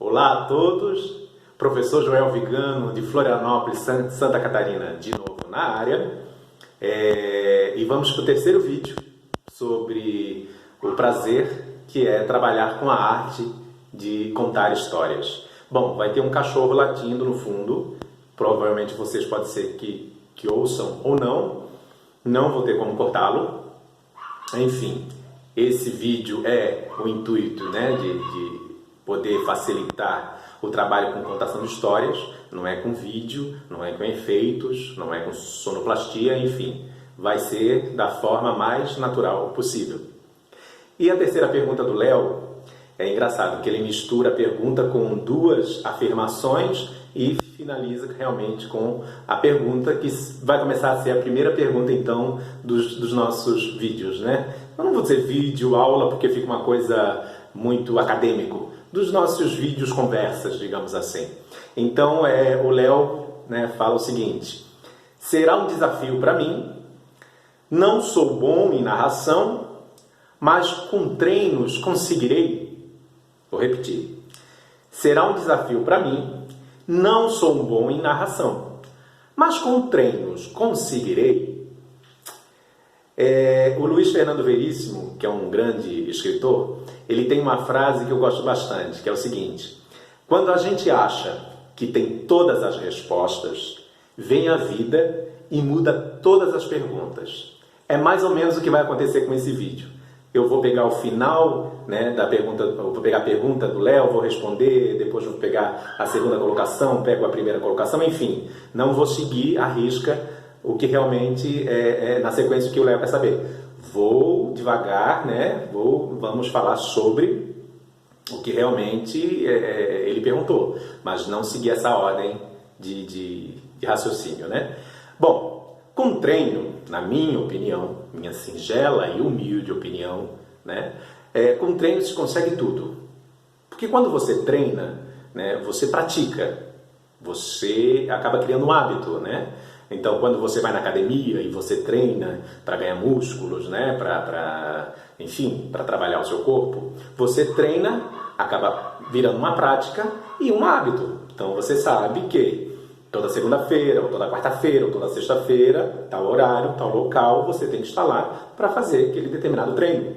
Olá a todos, professor Joel Vigano de Florianópolis, Santa Catarina, de novo na área. E vamos para o terceiro vídeo sobre o prazer que é trabalhar com a arte de contar histórias. Bom, vai ter um cachorro latindo no fundo, provavelmente vocês pode ser que ouçam ou não vou ter como cortá-lo. Enfim, esse vídeo é o intuito, né, de poder facilitar o trabalho com contação de histórias, não é com vídeo, não é com efeitos, não é com sonoplastia, enfim, vai ser da forma mais natural possível. E a terceira pergunta do Léo, é engraçado que ele mistura a pergunta com duas afirmações e finaliza realmente com a pergunta que vai começar a ser a primeira pergunta então dos nossos vídeos, né? Eu não vou dizer vídeo, aula, porque fica uma coisa muito acadêmico, dos nossos vídeos conversas, digamos assim. Então o Léo, né, fala o seguinte: será um desafio para mim, não sou bom em narração, mas com treinos conseguirei. Vou repetir. Será um desafio para mim, não sou bom em narração, mas com treinos conseguirei. O Luiz Fernando Veríssimo, que é um grande escritor, ele tem uma frase que eu gosto bastante, que é o seguinte: quando a gente acha que tem todas as respostas, vem a vida e muda todas as perguntas. É mais ou menos o que vai acontecer com esse vídeo. Eu vou pegar o final, né, da pergunta, eu vou pegar a pergunta do Léo, vou responder, depois vou pegar a segunda colocação, pego a primeira colocação, enfim, não vou seguir à risca o que realmente é na sequência que o Léo quer saber. Vou devagar, né, vamos falar sobre o que realmente ele perguntou, mas não seguir essa ordem de raciocínio, né? Bom, com treino, na minha opinião, minha singela e humilde opinião, né, com treino se consegue tudo. Porque quando você treina, né, você pratica, você acaba criando um hábito, né? Então, quando você vai na academia e você treina para ganhar músculos, né, enfim, para trabalhar o seu corpo, você treina, acaba virando uma prática e um hábito. Então, você sabe que toda segunda-feira, ou toda quarta-feira, ou toda sexta-feira, tal horário, tal local, você tem que estar lá para fazer aquele determinado treino,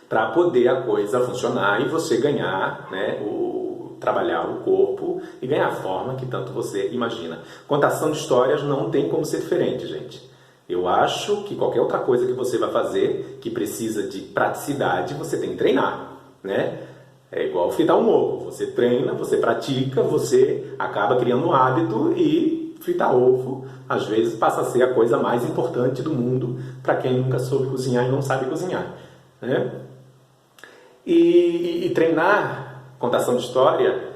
para poder a coisa funcionar e você ganhar, né, trabalhar o corpo e ganhar a forma que tanto você imagina. Contação de histórias não tem como ser diferente, gente. Eu acho que qualquer outra coisa que você vai fazer que precisa de praticidade, você tem que treinar, né? É igual fritar um ovo. Você treina, você pratica, você acaba criando um hábito e fritar ovo, às vezes, passa a ser a coisa mais importante do mundo para quem nunca soube cozinhar e não sabe cozinhar, né? E treinar contação de história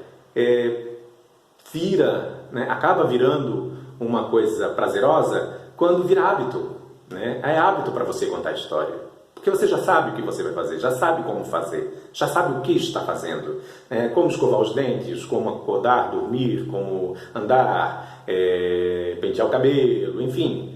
né, acaba virando uma coisa prazerosa quando vira hábito, né? É hábito para você contar história, porque você já sabe o que você vai fazer, já sabe como fazer, já sabe o que está fazendo, como escovar os dentes, como acordar, dormir, como andar, pentear o cabelo, enfim,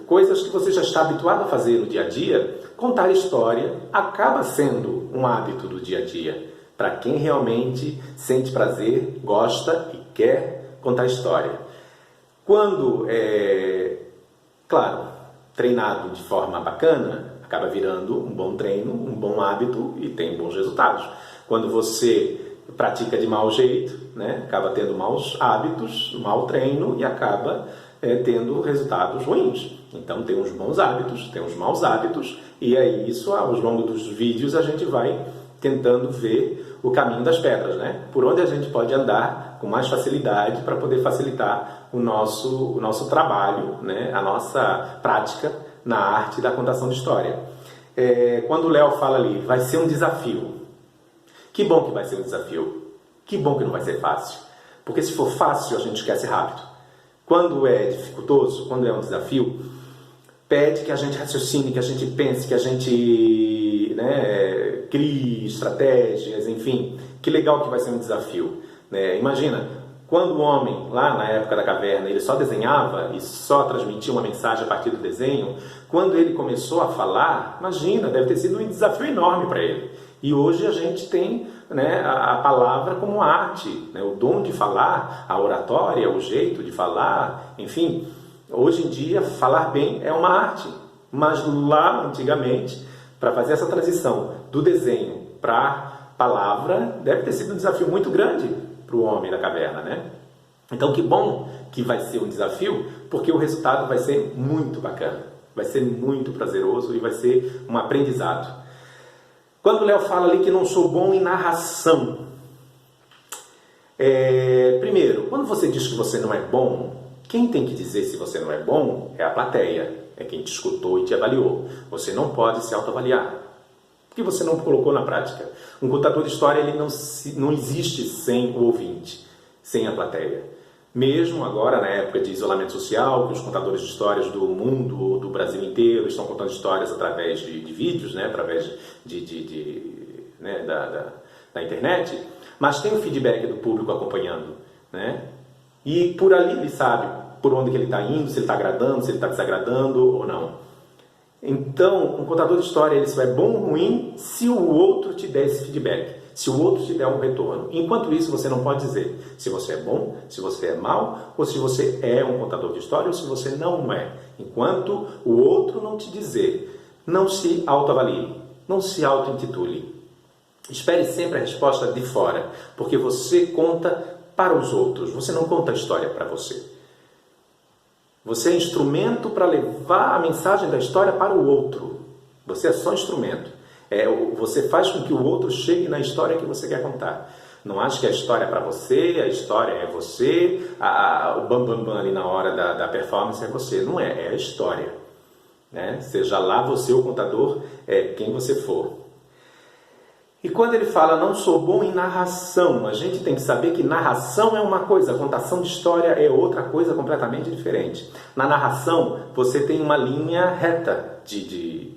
coisas que você já está habituado a fazer no dia a dia. Contar história acaba sendo um hábito do dia a dia, para quem realmente sente prazer, gosta e quer contar história. Quando claro, treinado de forma bacana, acaba virando um bom treino, um bom hábito e tem bons resultados. Quando você pratica de mau jeito, né, acaba tendo maus hábitos, mau treino e acaba tendo resultados ruins. Então tem uns bons hábitos, tem uns maus hábitos e aí isso, ao longo dos vídeos, a gente vai tentando ver o caminho das pedras, né? Por onde a gente pode andar com mais facilidade para poder facilitar o nosso trabalho, né? A nossa prática na arte da contação de história. Quando o Léo fala ali, vai ser um desafio. Que bom que vai ser um desafio. Que bom que não vai ser fácil. Porque se for fácil, a gente esquece rápido. Quando é dificultoso, quando é um desafio, pede que a gente raciocine, que a gente pense, que a gente, né, crie estratégias, enfim. Que legal que vai ser um desafio, né? Imagina, quando o homem, lá na época da caverna, ele só desenhava e só transmitia uma mensagem a partir do desenho, quando ele começou a falar, imagina, deve ter sido um desafio enorme para ele. E hoje a gente tem, né, a palavra como arte, né, o dom de falar, a oratória, o jeito de falar, enfim. Hoje em dia, falar bem é uma arte. Mas lá, antigamente, para fazer essa transição do desenho para a palavra, deve ter sido um desafio muito grande para o homem da caverna, né? Então, que bom que vai ser um desafio, porque o resultado vai ser muito bacana. Vai ser muito prazeroso e vai ser um aprendizado. Quando o Léo fala ali que não sou bom em narração, primeiro, quando você diz que você não é bom, quem tem que dizer se você não é bom é a plateia, é quem te escutou e te avaliou. Você não pode se autoavaliar, porque você não colocou na prática. Um contador de história ele não existe sem o ouvinte, sem a plateia. Mesmo agora, na época de isolamento social, que os contadores de histórias do mundo, do Brasil inteiro, estão contando histórias através de vídeos, né? Através da internet, mas tem o feedback do público acompanhando, né? E por ali ele sabe por onde que ele está indo, se ele está agradando, se ele está desagradando ou não. Então, um contador de história ele só é bom ou ruim se o outro te der esse feedback, se o outro te der um retorno. Enquanto isso, você não pode dizer se você é bom, se você é mau, ou se você é um contador de história ou se você não é. Enquanto o outro não te dizer, não se autoavalie, não se auto-intitule. Espere sempre a resposta de fora, porque você conta para os outros, você não conta a história para você. Você é instrumento para levar a mensagem da história para o outro. Você é só instrumento. Você faz com que o outro chegue na história que você quer contar. Não ache que a história é para você, a história é você, o bam ali na hora da performance é você. Não é, é a história. Né? Seja lá você o contador, quem você for. E quando ele fala, não sou bom em narração, a gente tem que saber que narração é uma coisa, contação de história é outra coisa completamente diferente. Na narração, você tem uma linha reta de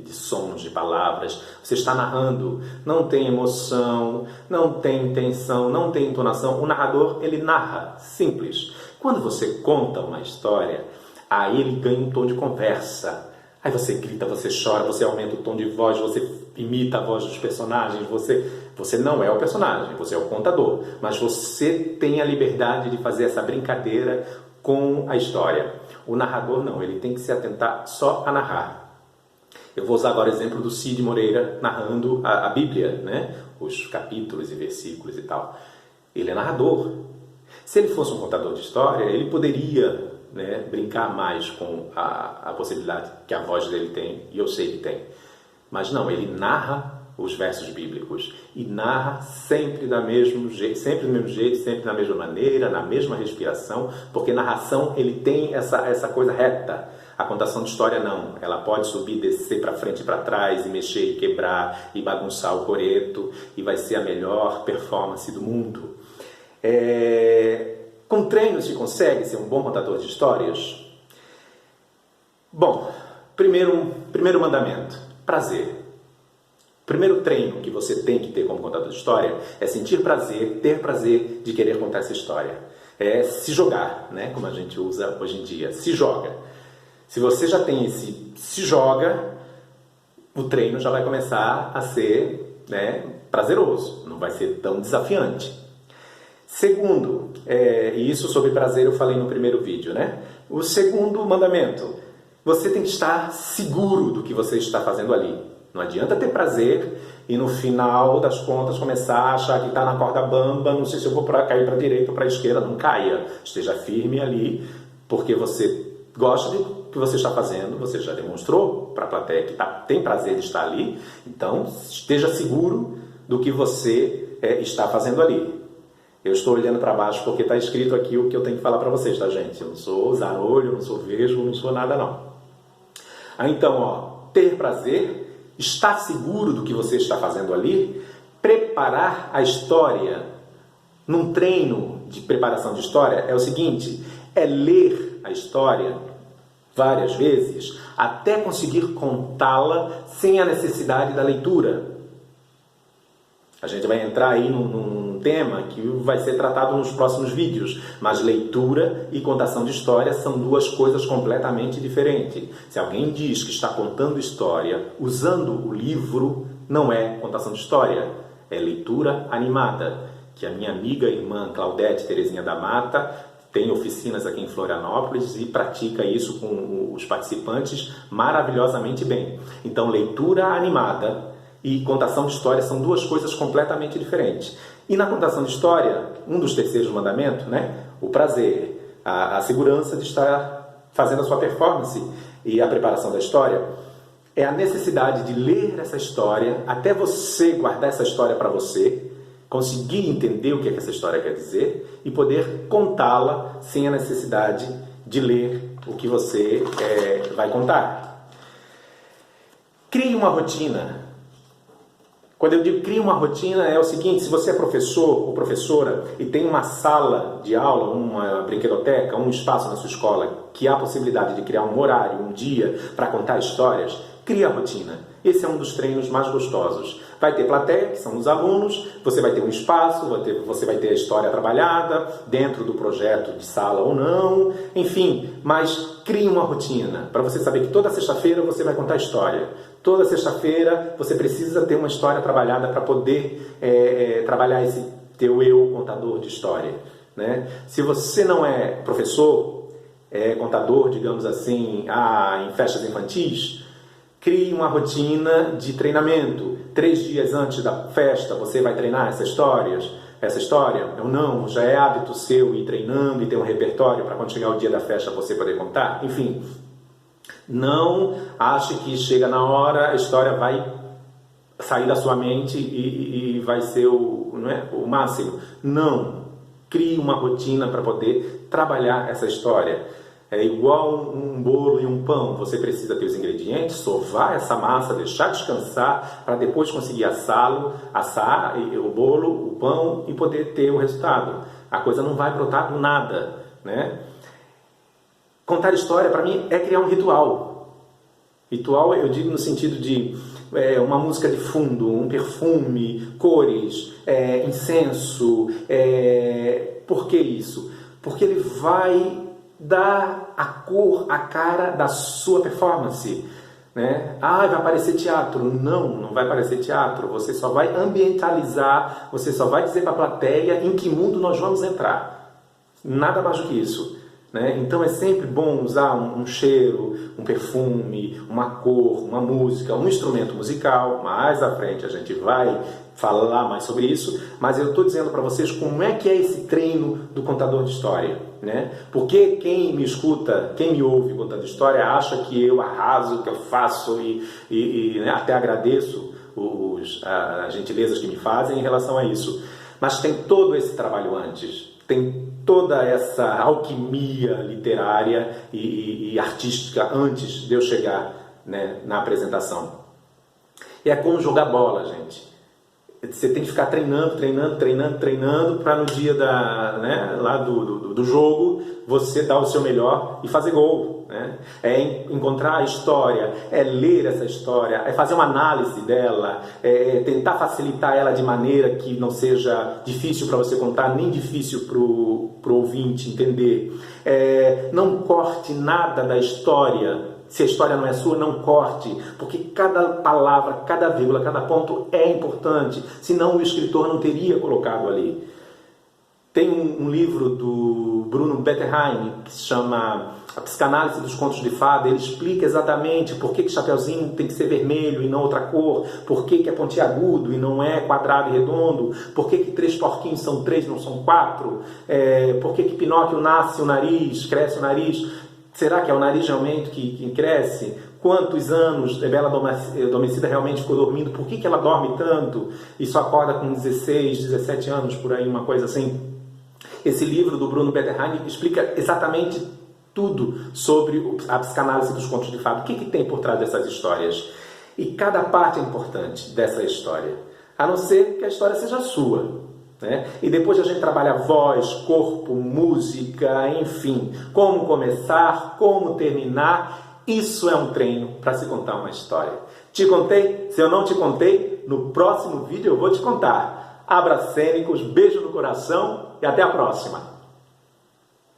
sons, de palavras. Você está narrando, não tem emoção, não tem intenção, não tem entonação. O narrador, ele narra, simples. Quando você conta uma história, aí ele ganha um tom de conversa. Aí você grita, você chora, você aumenta o tom de voz, você imita a voz dos personagens, você não é o personagem, você é o contador, mas você tem a liberdade de fazer essa brincadeira com a história. O narrador não, ele tem que se atentar só a narrar. Eu vou usar agora o exemplo do Cid Moreira narrando a Bíblia, né? Os capítulos e versículos e tal. Ele é narrador. Se ele fosse um contador de história, ele poderia, né, brincar mais com a possibilidade que a voz dele tem, e eu sei que tem. Mas não, ele narra os versos bíblicos e narra sempre do mesmo jeito, sempre da mesma maneira, na mesma respiração, porque narração ele tem essa coisa reta. A contação de história não, ela pode subir, descer para frente e para trás, e mexer e quebrar, e bagunçar o coreto, e vai ser a melhor performance do mundo. Com treino se consegue ser um bom contador de histórias? Bom, primeiro mandamento, prazer. O primeiro treino que você tem que ter como contador de história é sentir prazer, ter prazer de querer contar essa história. É se jogar, né? Como a gente usa hoje em dia, se joga. Se você já tem esse se joga, o treino já vai começar a ser, né, prazeroso, não vai ser tão desafiante. Segundo, e isso sobre prazer eu falei no primeiro vídeo, né? O segundo mandamento, você tem que estar seguro do que você está fazendo ali. Não adianta ter prazer e no final das contas começar a achar que está na corda bamba, não sei se eu vou cair para a direita ou para a esquerda, não caia. Esteja firme ali, porque você gosta do que você está fazendo, você já demonstrou para a plateia que tem prazer de estar ali, então esteja seguro do que você está fazendo ali. Eu estou olhando para baixo porque está escrito aqui o que eu tenho que falar para vocês, tá, gente? Eu não sou zarolho, não sou vesgo, não sou nada, não. Então, ter prazer, estar seguro do que você está fazendo ali, preparar a história. Num treino de preparação de história, é o seguinte, é ler a história várias vezes até conseguir contá-la sem a necessidade da leitura. A gente vai entrar aí num tema que vai ser tratado nos próximos vídeos, mas leitura e contação de história são duas coisas completamente diferentes. Se alguém diz que está contando história usando o livro, não é contação de história, é leitura animada, que a minha amiga e irmã Claudete Terezinha da Mata tem oficinas aqui em Florianópolis e pratica isso com os participantes maravilhosamente bem. Então, leitura animada e contação de história são duas coisas completamente diferentes. E na contação de história, um dos terceiros mandamentos, né, o prazer, a segurança de estar fazendo a sua performance e a preparação da história, é a necessidade de ler essa história até você guardar essa história para você, conseguir entender o que é que essa história quer dizer e poder contá-la sem a necessidade de ler o que você vai contar. Crie uma rotina. Quando eu digo crie uma rotina, é o seguinte: se você é professor ou professora e tem uma sala de aula, uma brinquedoteca, um espaço na sua escola que há a possibilidade de criar um horário, um dia para contar histórias, crie a rotina. Esse é um dos treinos mais gostosos. Vai ter plateia, que são os alunos, você vai ter um espaço, você vai ter a história trabalhada dentro do projeto de sala ou não, enfim, mas crie uma rotina para você saber que toda sexta-feira você vai contar história. Toda sexta-feira você precisa ter uma história trabalhada para poder trabalhar esse teu eu contador de história, né? Se você não é professor, contador, digamos assim, em festas infantis, crie uma rotina de treinamento. 3 dias antes da festa você vai treinar essa história ou não, já é hábito seu ir treinando e ter um repertório para quando chegar o dia da festa você poder contar. Enfim, não ache que chega na hora, a história vai sair da sua mente e vai ser o máximo. Não, crie uma rotina para poder trabalhar essa história. É igual um bolo e um pão, você precisa ter os ingredientes, sovar essa massa, deixar descansar, para depois conseguir assar o bolo, o pão e poder ter o resultado. A coisa não vai brotar do nada, né? Contar história, para mim, é criar um ritual. Ritual, eu digo no sentido de uma música de fundo, um perfume, cores, incenso. Por que isso? Porque ele vai dar a cor, a cara da sua performance, né? Vai parecer teatro. Não vai parecer teatro. Você só vai ambientalizar, você só vai dizer para a plateia em que mundo nós vamos entrar. Nada mais do que isso, né? Então é sempre bom usar um cheiro, um perfume, uma cor, uma música, um instrumento musical. Mais à frente a gente vai falar mais sobre isso, mas eu estou dizendo para vocês como é que é esse treino do contador de história, né? Porque quem me escuta, quem me ouve contando história, acha que eu arraso, que eu faço e né, até agradeço as gentilezas que me fazem em relação a isso. Mas tem todo esse trabalho antes, tem toda essa alquimia literária e artística antes de eu chegar, né, na apresentação. E é como jogar bola, gente. Você tem que ficar treinando para no dia lá do jogo você dar o seu melhor e fazer gol, né? É encontrar a história, é ler essa história, é fazer uma análise dela, é tentar facilitar ela de maneira que não seja difícil para você contar, nem difícil para o ouvinte entender. Não corte nada da história. Se a história não é sua, não corte, porque cada palavra, cada vírgula, cada ponto é importante, senão o escritor não teria colocado ali. Tem um livro do Bruno Bettelheim que se chama A Psicanálise dos Contos de Fada. Ele explica exatamente por que Chapeuzinho tem que ser vermelho e não outra cor, por que é pontiagudo e não é quadrado e redondo, por que 3 porquinhos são 3 não são 4, por que Pinóquio nasce o nariz, cresce o nariz. Será que é o nariz realmente que cresce? Quantos anos Bela Adormecida realmente ficou dormindo? Por que ela dorme tanto e só acorda com 16, 17 anos, por aí, uma coisa assim? Esse livro do Bruno Bettelheim explica exatamente tudo sobre a psicanálise dos contos de fada. O que tem por trás dessas histórias? E cada parte é importante dessa história, a não ser que a história seja sua. Né? E depois a gente trabalha voz, corpo, música, enfim, como começar, como terminar. Isso é um treino para se contar uma história. Te contei? Se eu não te contei, no próximo vídeo eu vou te contar. Abracênicos, beijo no coração e até a próxima!